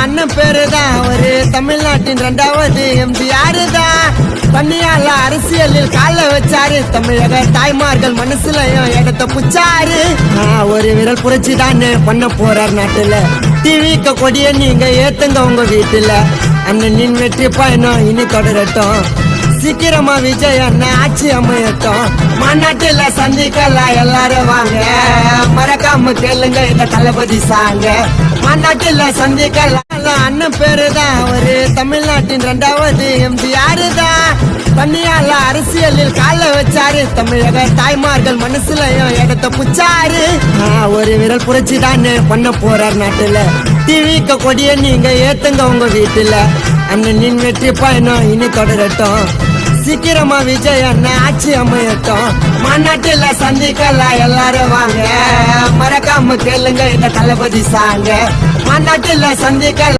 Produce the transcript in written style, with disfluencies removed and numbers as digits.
அண்ணன் பேருதான் ஒரு தமிழ்நாட்டின் 2வது எம்ஜிஆர் தான். தண்ணியால அரசியலில் கால வச்சாரு, தமிழக தாய்மார்கள் மனசுலயும் இடத்த புச்சாரு. ஒரு விரல் புரட்சி தானே பண்ண போறார் நாட்டுல, டிவிக்க கொடிய நீங்க ஏத்துங்க உங்க வீட்டுல. அண்ணனின் வெற்றி பயணம் இனி தொடரட்டும், சீக்கிரமா விஜய் அண்ணன் ஆட்சி அமையட்டும். மாநாட்டுல சந்திக்கலாம் எல்லாரும் வாங்க, மறக்காம கேளுங்க இந்த தளபதி சாங்க. மாநாட்டுல சந்திக்கலாம். அண்ணன் பேருதான் ஒரு தமிழ்நாட்டின் 2வது எம்ஜிஆர் தான். தண்ணியால அரசியலில் கால வச்சாரு, தமிழக தாய்மார்கள் மனசுலயும் இடத்த புச்சாரு. ஒரு விரல் புரட்சி தானே பண்ண போறார் நாட்டுல, டிவிக்க கொடிய நீங்க ஏத்துங்க உங்க வீட்டுல. அண்ணனின் வெற்றி பயணம் இனி தொடரட்டும், சீக்கிரமா விஜய் அண்ணன் ஆட்சி அமையட்டும். மாநாட்டுல சந்திக்கலாம் எல்லாரும் வாங்க, மறக்காம கேளுங்க இந்த தளபதி சாங்க. மாநாட்டுல சந்திக்கலாம்.